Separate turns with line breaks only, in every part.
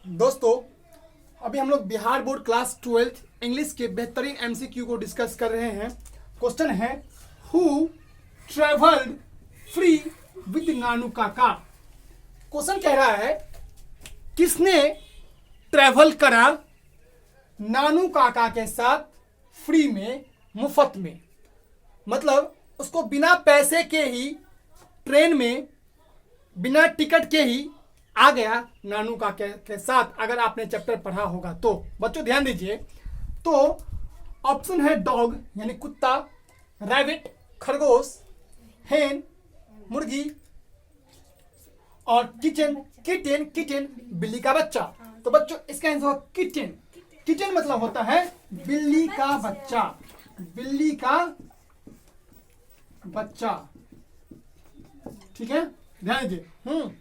दोस्तों, अभी हम लोग बिहार बोर्ड क्लास 12 इंग्लिश के बेहतरीन एमसीक्यू को डिस्कस कर रहे हैं। क्वेश्चन है हु ट्रेवल्ड फ्री विद नानू काका। क्वेश्चन कह रहा है किसने ट्रेवल करा नानू काका के साथ फ्री में, मुफ्त में। मतलब उसको बिना पैसे के ही ट्रेन में, बिना टिकट के ही आ गया नानू काका के साथ। अगर आपने चैप्टर पढ़ा होगा तो बच्चों ध्यान दीजिए। तो ऑप्शन है डॉग यानी कुत्ता, रैबिट खरगोश, हेन मुर्गी और किचन किटेन किटेन बिल्ली का बच्चा। तो बच्चों इसका आंसर होगा किटेन। किटेन मतलब होता है बिल्ली का बच्चा, बिल्ली का बच्चा। ठीक है, ध्यान दीजिए।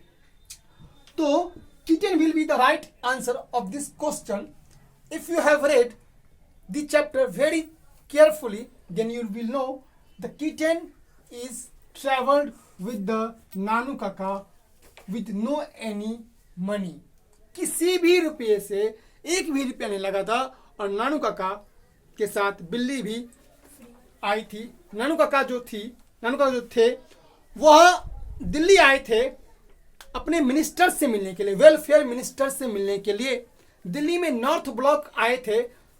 तो kitten will be the right answer of this question. If you have read the chapter very carefully, then you will know the kitten is traveled with the Nanu Kaka with no any money. किसी भी रुपये से एक भी रुपया नहीं लगा था और नानू काका के साथ बिल्ली भी आई थी। नानू काका जो थे वह दिल्ली आए थे अपने मिनिस्टर से मिलने के लिए, वेलफेयर मिनिस्टर से मिलने के लिए। दिल्ली में नॉर्थ ब्लॉक आए थे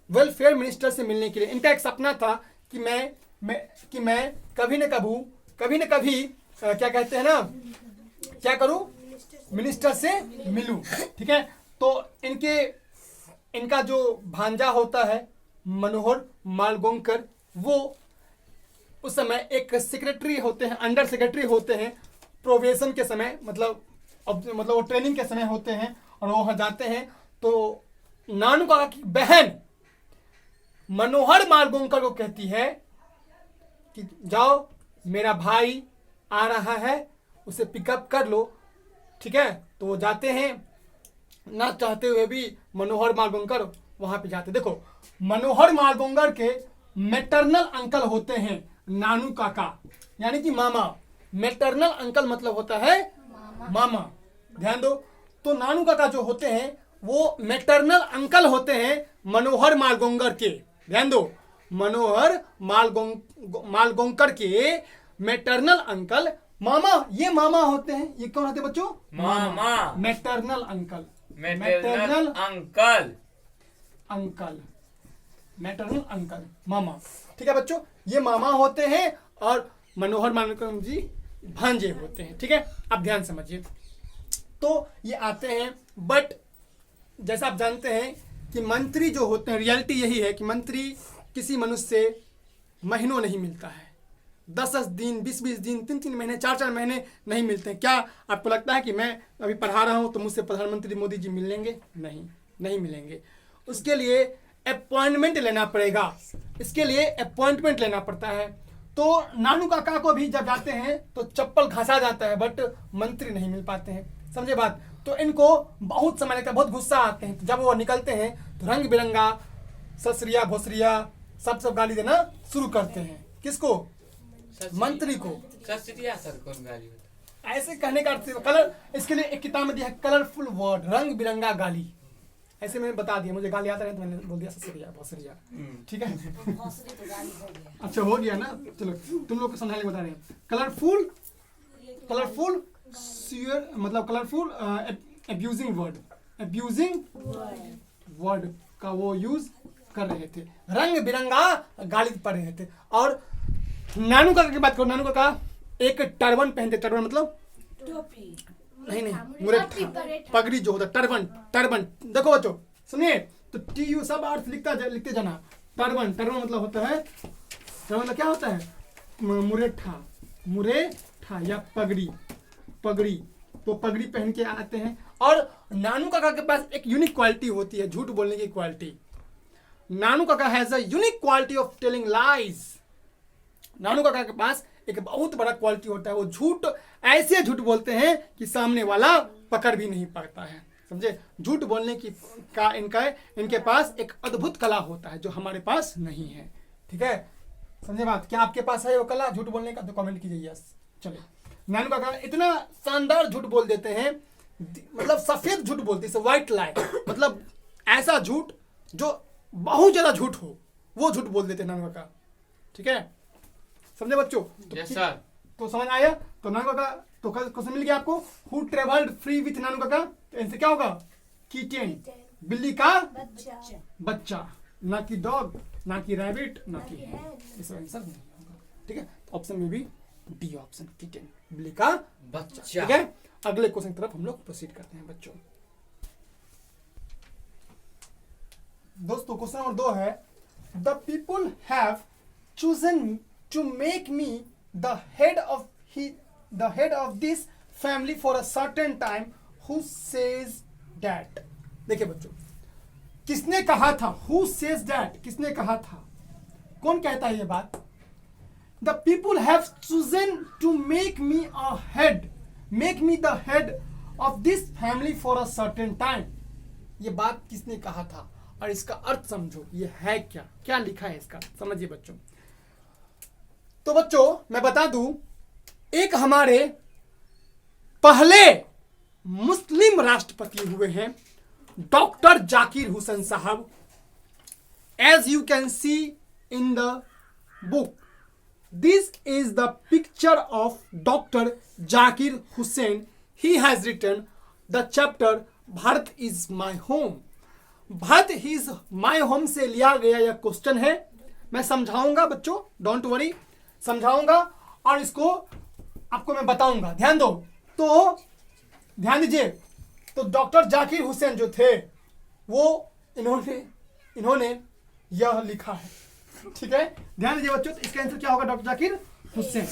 वेलफेयर मिनिस्टर से मिलने के लिए। इनका एक सपना था कि मैं कभी न कभी क्या कहते हैं ना, क्या करूं, मिनिस्टर से मिलूं। ठीक है, तो इनका जो भांजा होता है मनोहर मालगोंकर, वो उस समय एक सेक्रेटरी होते हैं, अंडर सेक्रेटरी होते हैं प्रोबेशन के समय, मतलब वो ट्रेनिंग के समय होते हैं और वो वहां जाते हैं। तो नानू काका की बहन मनोहर मालगोंकर को कहती है कि जाओ मेरा भाई आ रहा है, उसे पिकअप कर लो। ठीक है, तो वो जाते हैं, ना चाहते हुए भी मनोहर मालगोंकर वहां पे जाते। देखो, मनोहर मालगोंकर के मैटरनल अंकल होते हैं नानू काका यानी कि मामा। मैटरनल अंकल मतलब होता है मामा। ध्यान दो, तो नानू काका जो होते हैं वो मैटरनल अंकल होते हैं मनोहर मालगोंकर के। ध्यान दो, मनोहर मालगोंकर के मैटरनल अंकल मामा, ये मामा होते हैं। ये कौन होते हैं बच्चों?
मामा।
Maternal uncle,
maternal uncle,
maternal uncle मामा। ठीक है बच्चों, ये मामा होते हैं और मनोहर मालगोंकर जी भांजे होते हैं। ठीक है, आप ध्यान समझिए। तो ये आते हैं, बट जैसा आप जानते हैं कि मंत्री जो होते हैं, रियलिटी यही है कि मंत्री किसी मनुष्य से महीनों नहीं मिलता है। 10-10 दिन, 20-20 दिन, 3-3 महीने, 4-4 महीने नहीं मिलते हैं। क्या आपको लगता है कि मैं अभी पढ़ा रहा हूं तो मुझसे प्रधानमंत्री मोदी जी मिल लेंगे? नहीं मिलेंगे। उसके लिए अपॉइंटमेंट लेना पड़ेगा, इसके लिए अपॉइंटमेंट लेना पड़ता है। तो नानू काका को भी जब जाते हैं तो चप्पल घसा जाता है, बट मंत्री नहीं मिल पाते हैं। समझे बात? तो इनको बहुत समय लगता है, बहुत गुस्सा आते हैं। तो जब वो निकलते हैं तो रंग बिरंगा ससरिया भोसरिया सब गाली देना शुरू करते हैं। किसको? मंत्री को।
ससरिया सर कौन गाली होता है?
ऐसे कहने का कलर, इसके लिए एक किताब में दिया है कलरफुल वर्ड, रंग बिरंगा गाली। ऐसे मैंने बता दिया, मुझे गाली आता है तो मैंने बोल दिया ससरिया भोसरिया। ठीक है, अच्छा हो गया ना। चलो तुम लोग को समझाने बता रहे हैं। कलरफुल मतलब कलरफुल अब्यूजिंग वर्ड का वो यूज कर रहे थे, रंग बिरंगा गाली पढ़ रहे थे। और नानू काका की बात करो, नानू काका एक टर्बन पहनते। टर्बन मतलब
टोपी
नहीं मुरेठा, पगड़ी जो होता है, टर्बन। देखो बच्चों सुनिए, तो TU सब अर्थ लिखते जाना। टर्बन मतलब होता है, टर्बन मतलब क्या होता है? मुरेठा या पगड़ी। तो पगड़ी पहन के आते हैं। और नानू काका के पास एक यूनिक क्वालिटी होती है, झूठ बोलने की quality. Nanu Kaka has a unique quality of telling lies. Nanu Kaka के पास एक बहुत बड़ा क्वालिटी होता है, वो ऐसे झूठ बोलते हैं कि सामने वाला पकड़ भी नहीं पाता है। समझे? झूठ बोलने की इनके पास एक अद्भुत कला होता है जो हमारे पास नहीं है। ठीक है, समझे बात? क्या आपके पास है वो कला झूठ बोलने का? तो कमेंट कीजिए यस। चलिए, नानू काका इतना शानदार झूठ बोल देते हैं मतलब सफेद झूठ बोलते हैं, व्हाइट लाई, मतलब ऐसा झूठ जो बहुत ज्यादा झूठ हो, वो झूठ बोल देते हैं नानू काका। ठीक है, समझे बच्चों?
Yes sir.
तो समझ आया? तो नानू काका, तो क्वेश्चन मिल गया आपको, हु ट्रेवल्ड फ्री विथ नानू काका? तो इनसे क्या होगा? कीटेन, बिल्ली का बच्चा, ना कि डॉग, ना कि रैबिट, ना कि इसका आंसर नहीं होगा। ठीक है, ऑप्शन में भी डी ऑप्शन, कीटेन, बिल्ली का
बच्चा।
ठीक है, अगले क्वेश्चन की तरफ हम लोग प्रोसीड करते हैं बच्चों। दोस्तों क्वेश्चन नंबर 2 है, the people have chosen to make me the head of this family for a certain time, who says that? देखिए बच्चों, किसने कहा था? हु सेज दैट, किसने कहा था? कौन कहता है ये बात? The people have chosen to make me the head of this family for a certain time. ये बात किसने कहा था और इसका अर्थ समझो, ये है क्या, क्या लिखा है इसका, समझिए बच्चों। तो बच्चों मैं बता दूं, एक हमारे पहले मुस्लिम राष्ट्रपति हुए हैं doctor Zakir Hussain sahab. As you can see in the book, this is the picture of doctor Zakir Hussain. He has written the chapter Bharat is my home. Bharat is my home से लिया गया यह क्वेश्चन है। मैं समझाऊंगा बच्चों, डोंट वरी, समझाऊंगा और इसको आपको मैं बताऊंगा, ध्यान दो। तो ध्यान दीजिए, तो डॉक्टर जाकिर हुसैन जो थे वो इन्होंने यह लिखा है। ठीक है, ध्यान दीजिए बच्चों, तो इसका आंसर क्या होगा? डॉक्टर जाकिर हुसैन।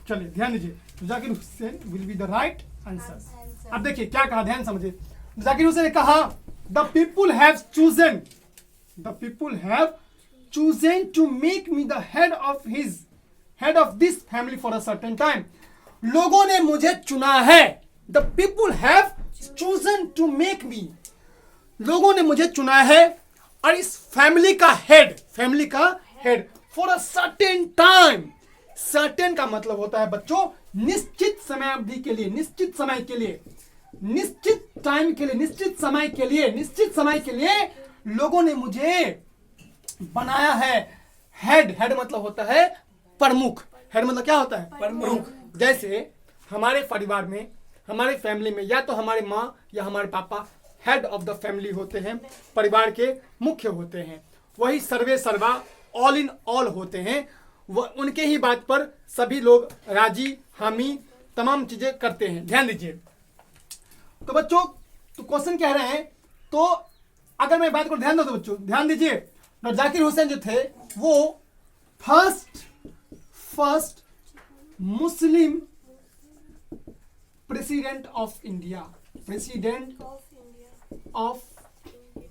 चलिए ध्यान दीजिए, Zakir Hussain will be the right answer. अब देखिए क्या कहा, ध्यान समझिए। जाकिर हुसैन ने कहा, the people have chosen to make me the head of this family for a certain time. लोगों ने मुझे चुना है। The people have chosen to make me, लोगों ने मुझे चुना है और इस फैमिली का head for a certain time. Certain का मतलब होता है बच्चों निश्चित समय अवधि के लिए, निश्चित समय के लिए, निश्चित टाइम के लिए, निश्चित समय के लिए, निश्चित समय के लिए लोगों ने मुझे बनाया है। हेड मतलब होता है प्रमुख। हेड मतलब क्या होता है? प्रमुख। जैसे हमारे परिवार में, हमारे फैमिली में या तो हमारे माँ या हमारे पापा हेड ऑफ द फैमिली होते हैं, परिवार के मुख्य होते हैं। वही सर्वे सर्वा, ऑल इन ऑल होते हैं। वह उनके ही बात पर सभी लोग राजी, हामी, तमाम चीजें करते हैं। ध्यान दीजिए। तो बच्चों, तो क्वेश्चन कह रहे हैं, तो अगर मैं बात को ध्यान दो तो बच्चों ध्यान दीजिए, तो जाकिर हुसैन जो थे वो first Muslim president of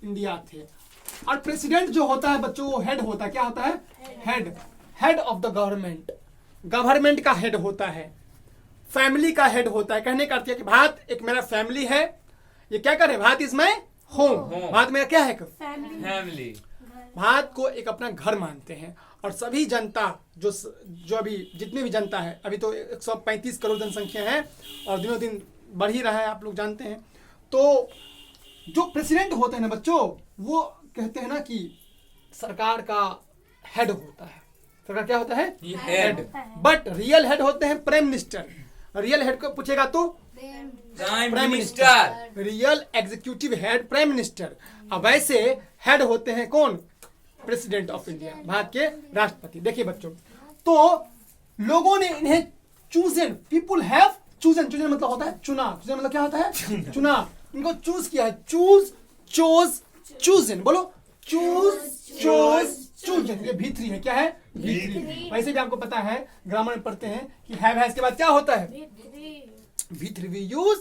India थे। और प्रेसिडेंट जो होता है बच्चों वो हेड होता है। क्या होता है? हेड ऑफ द गवर्नमेंट का हेड होता है, फैमिली का हेड होता है। कहने का अर्थ है कि भारत एक मेरा फैमिली है। ये क्या करे? Bharat is my home. Bharat मेरा क्या है?
फैमिली।
भारत को एक अपना घर मानते हैं और सभी जनता जो अभी जितनी भी जनता है, अभी तो 135 करोड़ जनसंख्या है और दिनों दिन बढ़ ही रहा है, आप लोग जानते हैं। तो जो प्रेसिडेंट होते हैं ना बच्चों, वो कहते हैं ना कि सरकार का हेड होता है। सरकार क्या होता है? हेड। बट रियल हेड होते हैं प्राइम मिनिस्टर। रियल हेड को पूछेगा तो prime minister. Real executive head prime minister. अब वैसे हेड होते हैं कौन? प्रेसिडेंट ऑफ इंडिया, भारत के राष्ट्रपति। देखिए बच्चों, तो लोगों ने इन्हें चूजन, पीपुल हैव चूजन मतलब होता है चुना। चूजन मतलब क्या होता है? चुना। इनको चूज किया है। चूजन बोलो, चूजन। ये V3 है। क्या है? V3। वैसे भी आपको पता है, ग्रामर में पढ़ते हैं कि हैव हैज के बाद क्या होता है? V3। We use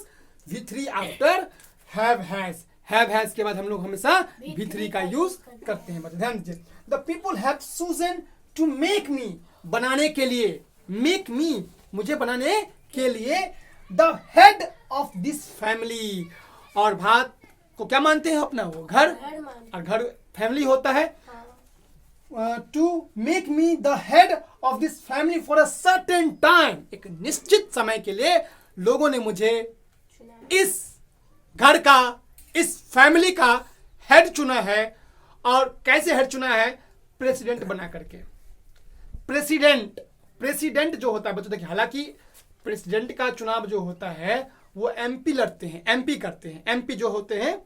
V3 after have has. Have has के बाद हम लोग हमेशा V3 का यूज करते हैं। मतलब ध्यान दीजिए, the people have chosen to make me, बनाने के लिए, मेक मी, मुझे बनाने के लिए, the head of this family. और भारत को क्या मानते हैं? अपना वो घर, और घर फैमिली होता है। To make me the head of this family for a certain time, एक निश्चित समय के लिए लोगों ने मुझे इस घर का, इस फैमिली का हेड चुना है। और कैसे हेड चुना है? प्रेसिडेंट बना करके। प्रेसिडेंट जो होता है बच्चों, देखिए, हालांकि प्रेसिडेंट का चुनाव जो होता है वो एमपी लड़ते हैं, एमपी करते हैं। एमपी जो होते हैं,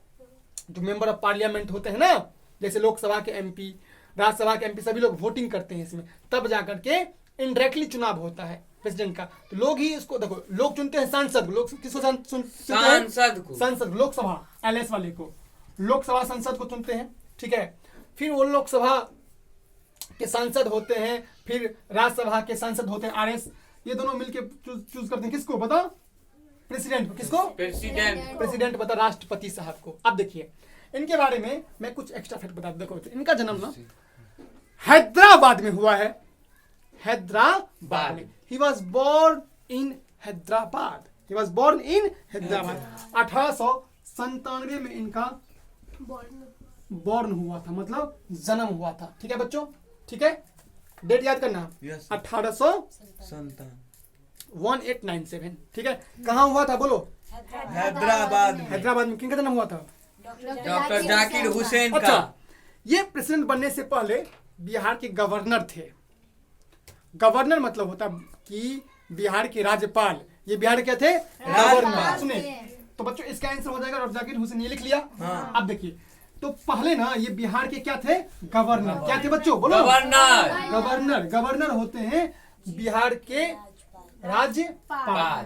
जो मेंबर ऑफ पार्लियामेंट होते हैं ना, जैसे लोकसभा के एमपी, राज्यसभा के एमपी, सभी लोग वोटिंग करते हैं इसमें, तब जाकर के इनडायरेक्टली चुनाव होता है प्रेसिडेंट का। तो लोग ही इसको, देखो, लोग चुनते हैं सांसद। लोग किसको सांसद, लोकसभा, एलएस वाले को, लोकसभा सांसद को चुनते हैं, ठीक है। फिर वो लोकसभा के सांसद होते हैं, फिर राज्यसभा के सांसद होते हैं, आरएस, ये दोनों मिलके चूज करते हैं किसको, बताओ? प्रेसिडेंट को। किसको? प्रेसिडेंट बता, राष्ट्रपति साहब को। अब देखिए इनके बारे में मैं कुछ एक्स्ट्रा फैक्ट बता दूं। देखो, इनका जन्म ना हैदराबाद में हुआ है, हैदराबाद में। He was born in Hyderabad, 1897 में इनका बॉर्न हुआ था, मतलब जन्म हुआ था, ठीक है बच्चों, ठीक है। डेट याद करना, 1897, ठीक है। कहाँ हुआ था बोलो? हैदराबाद में। किनका जन्म हुआ था?
डॉक्टर जाकिर हुसैन का।
अच्छा, ये प्रेसिडेंट बनने से पहले बिहार के गवर्नर थे। गवर्नर मतलब होता कि बिहार के राज्यपाल। ये बिहार के थे गवर्नर। सुने तो बच्चों, इसका आंसर हो जाएगा डॉक्टर जाकिर हुसैन, ये लिख लिया। अब देखिए, तो पहले ना ये बिहार के क्या थे? गवर्नर। क्या थे बच्चों, बोलो? गवर्नर होते हैं बिहार के राज्यपाल,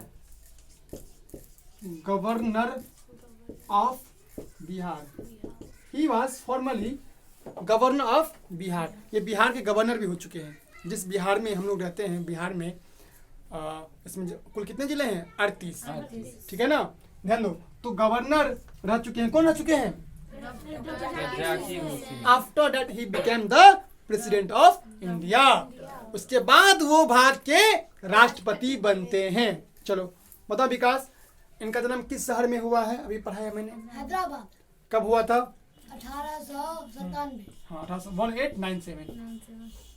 governor of Bihar. He was formally governor of Bihar. ये बिहार के गवर्नर भी हो चुके हैं। जिस बिहार में हम लोग रहते हैं, बिहार में इसमें कुल कितने जिले हैं? 38, ठीक है ना, ध्यान दो। तो गवर्नर रह चुके हैं, कौन रह चुके हैं? After that he became the president of India. उसके बाद वो भारत के राष्ट्रपति बनते हैं। चलो बताओ विकास, इनका जन्म किस शहर में हुआ है? अभी पढ़ाया मैंने,
हैदराबाद।
कब हुआ था?
1897।
हाँ,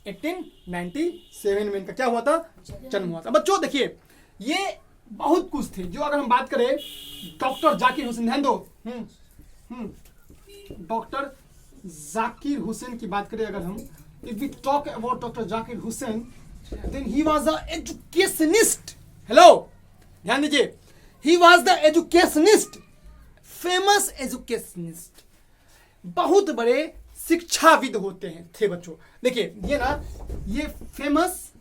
1897 में इनका क्या हुआ था? जन्म हुआ था। बच्चों देखिए, ये बहुत कुछ थे जो, अगर हम बात करें डॉक्टर जाकिर हुसैन, ध्यान दो, डॉक्टर जाकिर हुसैन की बात करें अगर हम, if we talk about Dr. Zakir Hussain, then he was a educationist. Hello, ध्यान दीजिए, he was the educationist, famous educationist. बहुत बड़े शिक्षाविद होते हैं, थे बच्चों। देखिए ये ना, ये फेमस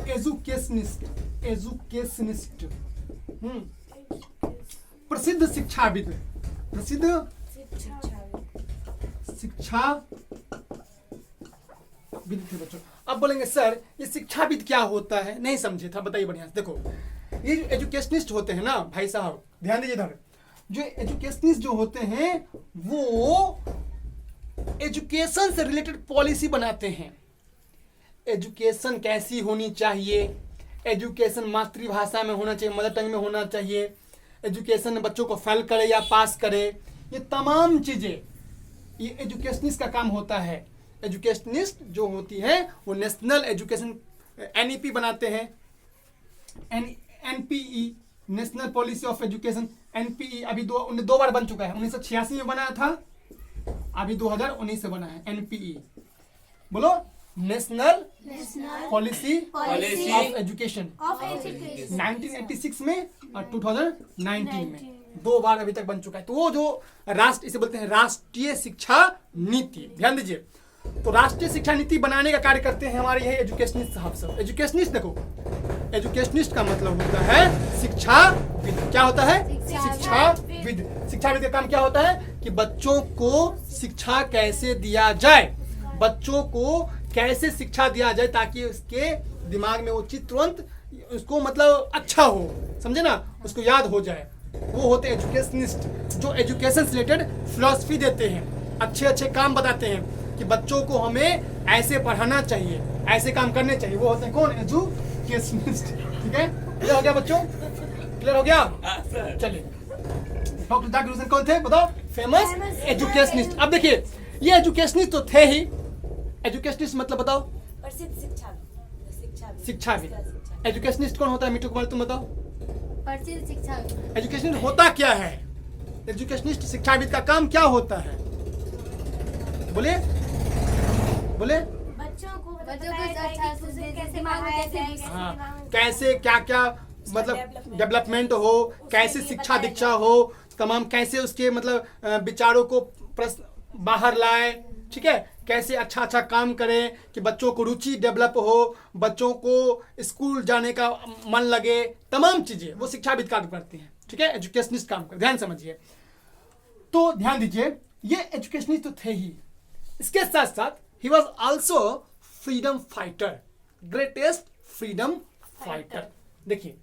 एजुकेशनिस्ट, प्रसिद्ध शिक्षाविद, शिक्षाविद थे बच्चों। अब बोलेंगे सर ये शिक्षाविद क्या होता है? नहीं समझे था, बताइए बढ़िया से। देखो, ये जो एजुकेशनिस्ट होते हैं ना भाई साहब, ध्यान दीजिए इधर, जो एजुकेशनिस्ट जो होते हैं वो एजुकेशन से रिलेटेड पॉलिसी बनाते हैं। एजुकेशन कैसी होनी चाहिए, एजुकेशन मातृभाषा में होना चाहिए, मदर टंग में होना चाहिए, एजुकेशन बच्चों को फेल करे या पास करे, ये तमाम चीजें ये एजुकेशनिस्ट का काम होता है। एजुकेशनिस्ट जो होती है वो नेशनल एजुकेशन एनईपी बनाते हैं, NPE, national policy of education. NPE अभी दो बार बन चुका है, 1986 में बनाया था, अभी 2019 से बना है एनपीई। बोलो, नेशनल पॉलिसी ऑफ एजुकेशन, 1986 में और 2019 में, 2 बार अभी तक बन चुका है। तो वो जो राष्ट्र, इसे बोलते हैं राष्ट्रीय शिक्षा नीति। ध्यान दीजिए, तो राष्ट्रीय शिक्षा नीति बनाने का कार्य करते हैं हमारे यही एजुकेशनिस्ट साहब सब। एजुकेशनिस्ट, देखो एजुकेशनिस्ट का मतलब होता है शिक्षाविद। क्या होता है? शिक्षाविद। शिक्षाविद का काम क्या होता है कि बच्चों को शिक्षा कैसे दिया जाए, बच्चों को कैसे शिक्षा दिया जाए ताकि उसके दिमाग में वो चीज तुरंत उसको मतलब अच्छा हो, समझे ना, उसको याद हो जाए। वो होते हैं एजुकेशनिस्ट, जो एजुकेशन से रिलेटेड फिलॉसफी देते हैं, अच्छे अच्छे काम बताते हैं कि बच्चों को हमें ऐसे पढ़ाना चाहिए, ऐसे काम करने चाहिए। वो होते हैं कौन? एजुकेशनिस्ट। ठीक है, क्लियर हो गया बच्चों? क्लियर हो गया? चलिए, डॉक्टर जाकिर हुसैन कौन थे बताओ? Famous educationist. अब देखिए, ये एजुकेशनिस्ट तो थे ही। एजुकेशनिस्ट मतलब बताओ?
प्रसिद्ध शिक्षाविद।
शिक्षाविद। एजुकेशनिस्ट कौन होता है? मिठू कुमार तुम बताओ।
प्रसिद्ध शिक्षक।
एजुकेशनिस्ट होता क्या है? एजुकेशनिस्ट शिक्षाविद का काम क्या होता है? बोले बोले।
बच्चों को अच्छा से दिमाग में कैसे
हाँ, कैसे क्या क्या मतलब डेवलपमेंट हो, कैसे शिक्षा दीक्षा हो, तमाम कैसे उसके मतलब विचारों को बाहर लाए, ठीक है, कैसे अच्छा अच्छा काम करें कि बच्चों को रुचि डेवलप हो, बच्चों को स्कूल जाने का मन लगे, तमाम चीजें वो शिक्षाविद काम करते हैं, ठीक है, एजुकेशनिस्ट काम करते। ध्यान समझिए, तो ध्यान दीजिए, ये एजुकेशनिस्ट तो थे ही, इसके साथ साथ he was also freedom fighter, greatest freedom fighter. देखिए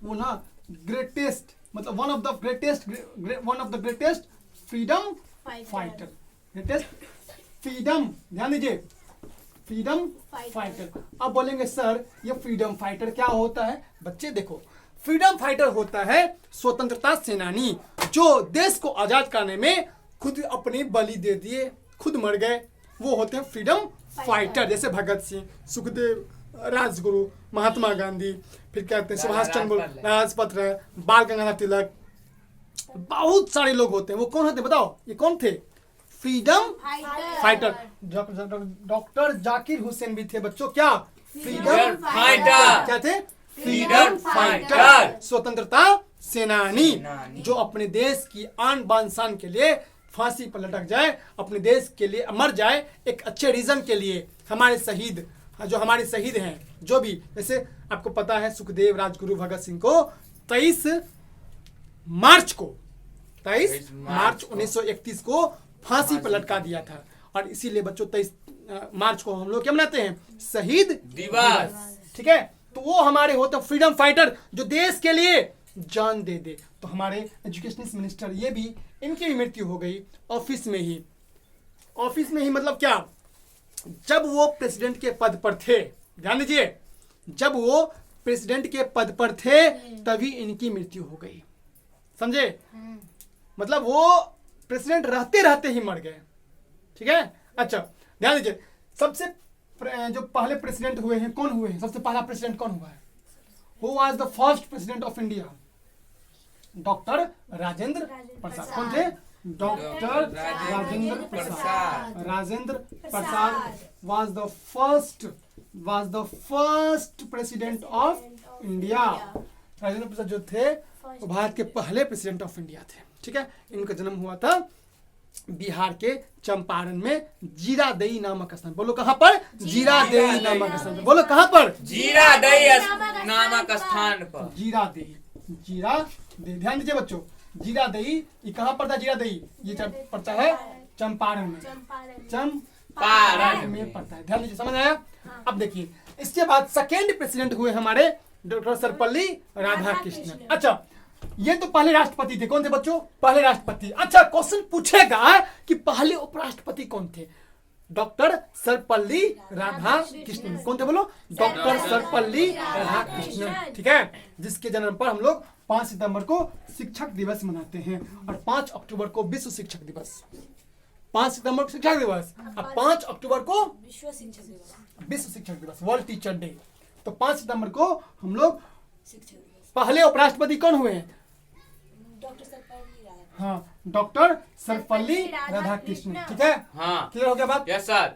वो ना ग्रेटेस्ट मतलब one of the greatest freedom fighter, greatest freedom, ध्यान दीजिए, फ्रीडम फाइटर। अब बोलेंगे सर ये फ्रीडम फाइटर क्या होता है? बच्चे देखो, फ्रीडम फाइटर होता है स्वतंत्रता सेनानी जो देश को आजाद करने में खुद अपनी बलि दे दिए, खुद मर गए, वो होते हैं फ्रीडम फाइटर। जैसे भगत सिंह, सुखदेव, राजगुरु, महात्मा गांधी, फिर कहते हैं सुभाष चंद्र बोस, राजपथ राय, बाल गंगाधर तिलक, बहुत सारे लोग होते हैं। वो कौन होते हैं बताओ? ये कौन थे? Freedom fighter. Doctor Zakir Hussain भी थे बच्चों, क्या? Freedom fighter. क्या थे? फ्रीडम फाइटर, स्वतंत्रता सेनानी जो अपने देश की आन बान शान के लिए फांसी पर लटक जाए, अपने देश के लिए मर जाए, एक अच्छे रीजन के लिए। हमारे शहीद जो हमारे शहीद हैं, जो भी, जैसे आपको पता है सुखदेव, राजगुरु, भगत सिंह को 23 मार्च 1931 को फांसी पर लटका दिया था, और इसीलिए बच्चों 23 मार्च को हम लोग क्या मनाते हैं? शहीद दिवस, ठीक है। तो वो हमारे होते हैं फ्रीडम फाइटर जो देश के लिए जान दे दे। तो हमारे एजुकेशनिस्ट मिनिस्टर, ये भी, इनकी भी मृत्यु हो गई ऑफिस में ही मतलब क्या? जब वो प्रेसिडेंट के पद पर थे, ध्यान दीजिए, जब वो प्रेसिडेंट के पद पर थे तभी इनकी मृत्यु हो गई, समझे? मतलब वो प्रेसिडेंट रहते रहते ही मर गए, ठीक है। अच्छा ध्यान दीजिए, सबसे जो पहले प्रेसिडेंट हुए हैं, कौन हुए हैं? सबसे पहला प्रेसिडेंट कौन हुआ है? Who was the first president of India? Doctor Rajendra Prasad. कौन थे? Doctor Rajendra Prasad. Rajendra Prasad was the first president of India। Rajendra Prasad जो थे वो भारत के पहले प्रेसिडेंट ऑफ इंडिया थे, ठीक है। इनका जन्म हुआ था बिहार के चंपारण में जीरादेई नामक स्थान। बोलो कहाँ पर? जीरादेई नामक स्थान पर। बोलो कहाँ पर?
जीरादेई नामक स्थान पर।
जीरादेई, ध्यान दीजिए बच्चों, जीरादेई ये कहाँ पर था? जीरादेई ये पड़ता है चंपारण में, चंपारण में पड़ता है। ध्यान दीजिए, समझ आया? अब देखिए, इसके बाद सेकेंड प्रेसिडेंट हुए हमारे डॉक्टर सर्वपल्ली राधाकृष्णन। अच्छा, ये तो पहले राष्ट्रपति थे। कौन थे बच्चों? पहले राष्ट्रपति। अच्छा, क्वेश्चन पूछेगा कि पहले उपराष्ट्रपति कौन थे? डॉक्टर सर्वपल्ली राधाकृष्णन। कौन थे बोलो? डॉक्टर सर्वपल्ली राधाकृष्णन, ठीक है, जिसके जन्म पर हम लोग 5 सितंबर को शिक्षक दिवस मनाते हैं और 5 अक्टूबर को विश्व शिक्षक दिवस। 5 सितंबर को शिक्षक दिवस और 5 अक्टूबर को विश्व शिक्षक दिवस, वर्ल्ड टीचर डे। तो 5 सितंबर को हम लोग पहले उपराष्ट्रपति कौन हुए हैं? हाँ, डॉक्टर सर्वपल्ली राधाकृष्णन, ठीक है।
हाँ,
क्लियर हो गया बात?
Yes sir.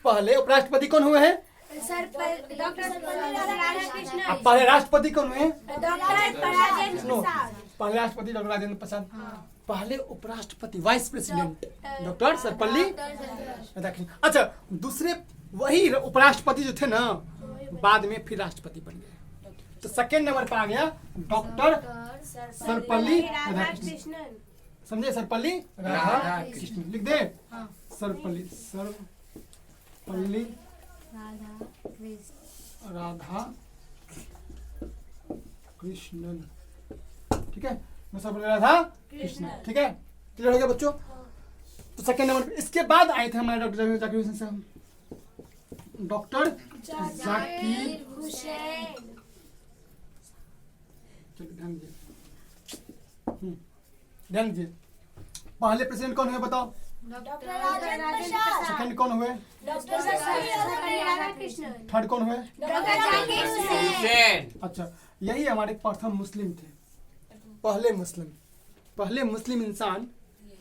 पहले उपराष्ट्रपति कौन हुए हैं?
डॉक्टर राधाकृष्णन।
अब पहले राष्ट्रपति कौन हुए हैं?
डॉक्टर
पहले राष्ट्रपति डॉक्टर राजेंद्र प्रसाद। पहले उपराष्ट्रपति vice president doctor Sarvepalli Radhakrishnan. अच्छा, दूसरे वही उपराष्ट्रपति जो थे ना, बाद में फिर राष्ट्रपति बन गए। तो सेकेंड नंबर पर आ गया डॉक्टर सर्वपल्ली राधाकृष्णन। समझे? सर्वपल्ली राधाकृष्णन लिख दे। सर्वपल्ली राधाकृष्णन, ठीक है। सर्वपल्ली राधाकृष्णन, ठीक है। क्लियर हो गया बच्चों? तो सेकेंड नंबर। इसके बाद आए थे हमारे डॉक्टर जाकिर हुसैन साहब, डॉक्टर जाकिर हुसैन। ध्यान दीजिए, पहले प्रेसिडेंट कौन हुए बताओ?
डॉक्टर राजेंद्र प्रसाद।
सेकंड कौन हुए?
डॉक्टर सर्वपल्ली राधाकृष्णन।
थर्ड कौन हुए?
डॉक्टर जाकिर हुसैन।
अच्छा, यही हमारे प्रथम मुस्लिम थे, पहले मुस्लिम इंसान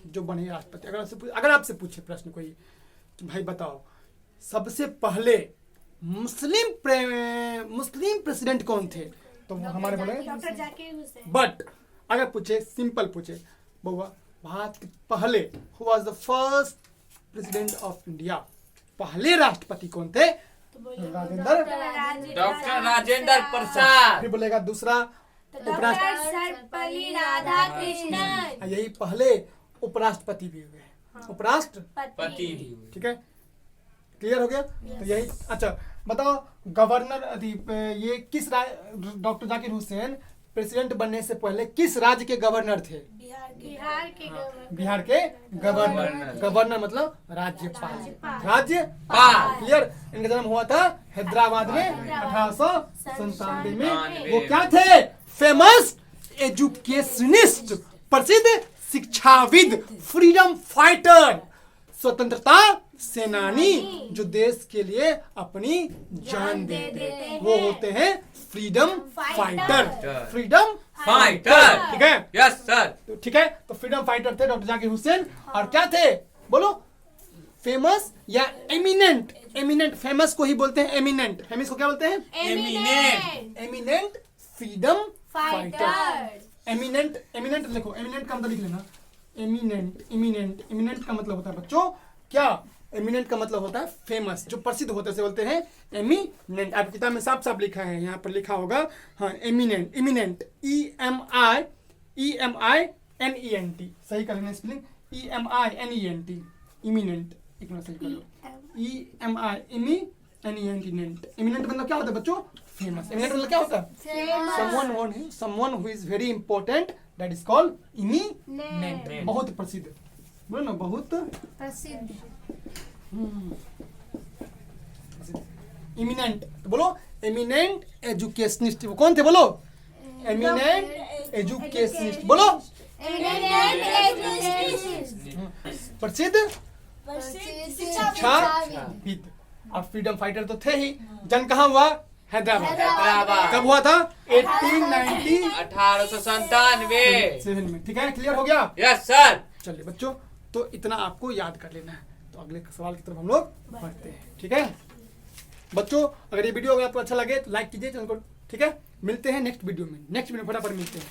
जो बने राष्ट्रपति। अगर आपसे पूछे प्रश्न कोई कि भाई बताओ सबसे पहले मुस्लिम प्रेसिडेंट कौन थे, तो वो हमारे बोले
डॉक्टर जाकिर हुसैन।
बट अगर पूछे सिंपल पूछे बउआ भारत के पहले who was the first president of India, पहले राष्ट्रपति कौन थे,
डॉक्टर राजेंद्र प्रसाद।
फिर बोलेगा दूसरा उपराष्ट्रपति,
सर्वपल्ली राधाकृष्णन।
यही पहले उपराष्ट्रपति भी हुए, उपराष्ट्रपति, ठीक है, क्लियर हो गया। तो यही अच्छा बताओ गवर्नर ये किस डॉक्टर जाकिर हुसैन प्रेसिडेंट बनने से पहले किस राज्य के गवर्नर थे, बिहार के गवर्नर मतलब राज्यपाल, क्लियर। इनका जन्म हुआ था हैदराबाद में 1897 में। वो क्या थे, फेमस एजुकेशनिस्ट, प्रसिद्ध शिक्षाविद, फ्रीडम फाइटर, स्वतंत्रता सेनानी जो देश के लिए अपनी जान देते, वो होते हैं फ्रीडम फाइटर, ठीक है।
Yes sir.
तो ठीक है, तो फ्रीडम फाइटर थे डॉक्टर जाकिर हुसैन। और क्या थे बोलो, फेमस या एमिनेंट, फेमस को ही बोलते हैं एमिनेंट, फेमस को क्या बोलते हैं, एमिनेंट फ्रीडम फाइटर। एमिनेंट लिखो, एमिनेंट का मतलब लिख लेना, एमिनेंट का मतलब होता है बच्चों क्या, एमिनेंट का मतलब होता है फेमस, जो प्रसिद्ध होते से बोलते हैं एमिनेंट। आपकी किताब में साफ साफ लिखा है, यहाँ पर लिखा होगा, हाँ एमिनेंट, EMINENT, सही कर लेना स्पेलिंग, EMINENT, इमिनेंट, एक मिनट सही कर लो, EMINENT। एमिनेंट मतलब क्या होता है बच्चों, फेमस। एमिनेंट मतलब क्या होता है, someone who is very important, that is called eminent, बहुत प्रसिद्ध, बोलो ना बहुत
प्रसिद्ध।
इमिनेंट, तो बोलो एमिनेंट एजुकेशनिस्ट, वो कौन थे बोलो, एमिनेंट एजुकेशनिस्ट, बोलो प्रसिद्ध शिक्षाविद। और फ्रीडम फाइटर तो थे ही। जन्म कहाँ हुआ, हैदराबाद। कब हुआ था,
1897
में, ठीक है, क्लियर हो गया।
Yes sir.
चलिए बच्चों, तो इतना आपको याद कर लेना है, तो अगले सवाल की तरफ हम लोग बढ़ते हैं, ठीक है बच्चों। अगर ये वीडियो अगर आपको अच्छा लगे तो लाइक कीजिए चैनल को, ठीक है। मिलते हैं नेक्स्ट वीडियो में, फटाफट मिलते हैं।